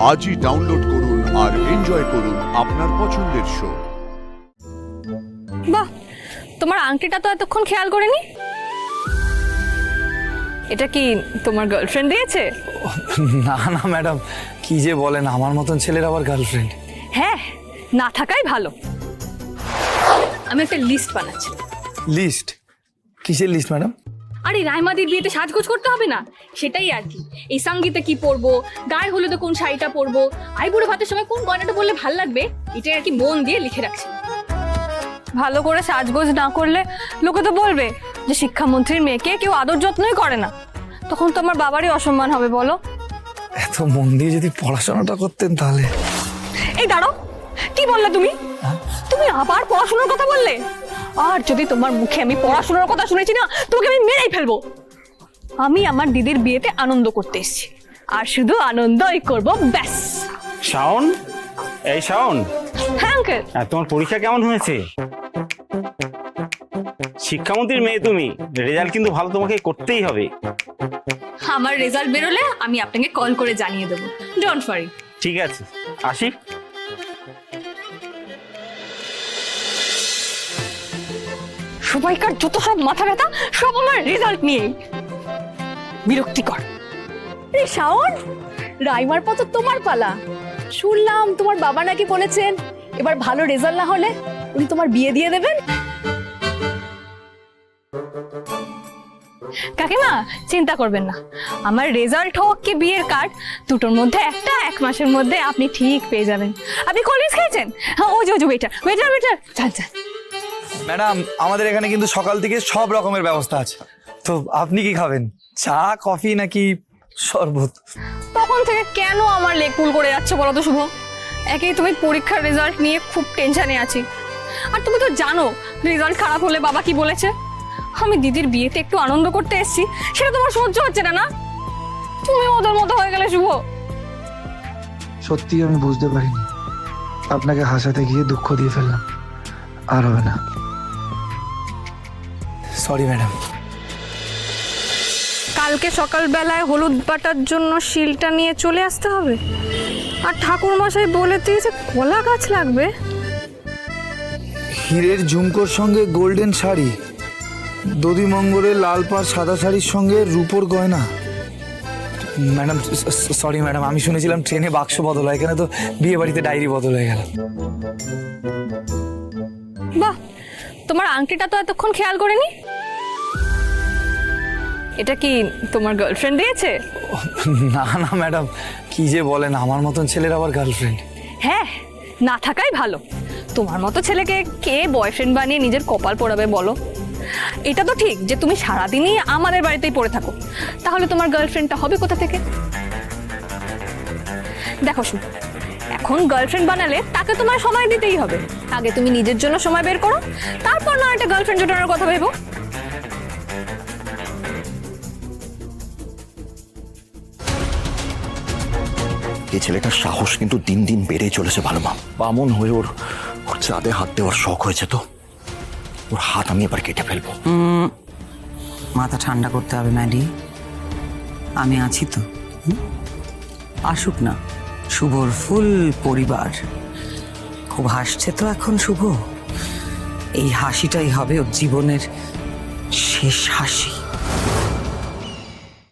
আজই ডাউনলোড করুন আর এনজয় করুন আপনার পছন্দের শো। বাহ, তোমার আংটিটা তো এতক্ষণ খেয়াল করিনি। এটা কি তোমার গার্লফ্রেন্ড দিয়েছে? না না ম্যাডাম, কি যে বলেন, আমার মতন ছেলের আবার গার্লফ্রেন্ড? হ্যাঁ, না থাকাই ভালো। আমি একটা লিস্ট বানাচ্ছি। লিস্ট? কিসের লিস্ট ম্যাডাম? আরে রাইমাদির বিয়েতে সাজগোজ করতে হবে না, সেটাই আর কি। এই সঙ্গীতে কি পরবো, গায়ে হলুদে কোন শাড়িটা পরবো, আইবুড়ো ভাতের সময় কোন গয়নাটা বললে ভাল লাগবে, এটাই আর কি মন দিয়ে লিখে রাখছি। ভালো করে সাজগোজ না করলে লোকে তো বলবে যে শিক্ষামন্ত্রীর মেয়েকে কেউ আদর যত্নই করে না। তখন তো আমার বাবারই অসম্মান হবে, বলো। এত মন দিয়ে যদি পড়াশোনাটা করতেন তাহলে। এই দাঁড়াও, কি বললে তুমি? তুমি আবার পড়াশোনার কথা বললে? আর যদি তোমার মুখে আমি পড়াশোনার কথা শুনেছি না, তোমাকে আমি মেরেই ফেলবো। আমি আমার দিদির বিয়েতে আনন্দ করতে এসেছি, আর শুধু আনন্দই করব, ব্যাস। শাওন, এই শাওন, হ্যাঁ আঙ্কেল। তোমার পরীক্ষা কেমন হয়েছে? শিক্ষামন্ত্রীর মেয়ে তুমি, রেজাল্ট কিন্তু ভালো তোমাকে করতেই হবে। আমার রেজাল্ট বেরোলে আমি আপনাকে কল করে জানিয়ে দেবো, ডোন্ট ওয়ারি। ঠিক আছে, আসি। সবাইকার যত সব মাথা ব্যথা, সব আমার রেজাল্ট নিয়ে। বিরক্তিকর। এই শাওন, রাইমার পর তো তোমার পালা। শুনলাম তোমার বাবা নাকি বলেছেন এবার ভালো রেজাল্ট না হলে উনি তোমার বিয়ে দিয়ে দেবেন। কাকিমা, চিন্তা করবেন না, আমার রেজাল্ট হোক কি বিয়ের কার্ড, দুটোর মধ্যে একটা 1 মাসের মধ্যে আপনি ঠিক পেয়ে যাবেন। আপনি কলেজ খেয়েছেন? হ্যাঁ, ওই যে ওয়েটার ওয়েটার ওয়েটার, চাল চাল। ম্যাডাম, আমাদের এখানে কিন্তু সকাল থেকে সব রকমের ব্যবস্থা আছে। তো আপনি কি খাবেন, চা, কফি নাকি শরবত? তখন থেকে কেন আমার লেগ পুল করে যাচ্ছে বলো তো শুভ? একেই তুমি পরীক্ষার রেজাল্ট নিয়ে খুব টেনশনে আছি, আর তুমি তো জানো রেজাল্ট খারাপ হলে বাবা কি বলেছে। আমি দিদির বিয়েতে একটু আনন্দ করতে এসেছি, সেটা তোমার সহ্য হচ্ছে না না? তুমি ওদের মতো হয়ে গেলে শুভ। সত্যি আমি বুঝতে পারিনি, আপনাকে হাসাতে গিয়ে দুঃখ দিয়ে ফেললাম। আর হবে না। Sorry madam. কালকে সকালবেলায় হলুদ বাটার জন্য শিলটা নিয়ে চলে আসতে হবে, আর ঠাকুর মশাই বলে দিয়েছে কলা গাছ লাগবে। হীরের ঝুমকোর সঙ্গে গোল্ডেন শাড়ি, দধি মঙ্গলের লাল পাড় সাদা শাড়ির সঙ্গে রূপোর গয়না। ম্যাডাম সরি ম্যাডাম, আমি শুনেছিলাম ট্রেনে বাক্স বদল হয়, এখানে তো বিয়ে বাড়িতে ডায়েরি বদল হয়ে গেল। বাহ, তোমার আংটিটা তো এতক্ষণ খেয়াল করিনি। এটা কি তোমার গার্লফ্রেন্ড দিয়েছে? না না ম্যাডাম, কি যে বলেন, আমার মতন ছেলের আবার গার্লফ্রেন্ড? হ্যাঁ, না থাকাই ভালো। তোমার মতো ছেলেকে কে বয়ফ্রেন্ড বানিয়ে নিজের কপাল পোড়াবে বলো? এটা তো ঠিক যে তুমি সারাদিনই আমাদের বাড়িতেই পড়ে থাকো, তাহলে তোমার গার্লফ্রেন্ডটা হবে কোথা থেকে? দেখো শুন, এখন গার্লফ্রেন্ড বানালে তাকে তোমার সময় দিতেই হবে। আগে তুমি নিজের জন্য সময় বের করো, তারপর না একটা গার্লফ্রেন্ড জোটানোর কথা ভেবো। এই ছেলেটার সাহস কিন্তু দিন দিন বেড়েই চলেছে। ভালো মা, বামন হয়ে ওর চাঁদে হাত দেওয়ার শখ হয়েছে, তো ওর হাত আমি এবার কেটে ফেলবো। মাথা ঠান্ডা করতে হবে ম্যাডি, আমি আছি তো। আসুক না শুভর ফুল পরিবার। খুব হাসছে তো এখন শুভ, এই হাসিটাই হবে ওর জীবনের শেষ হাসি।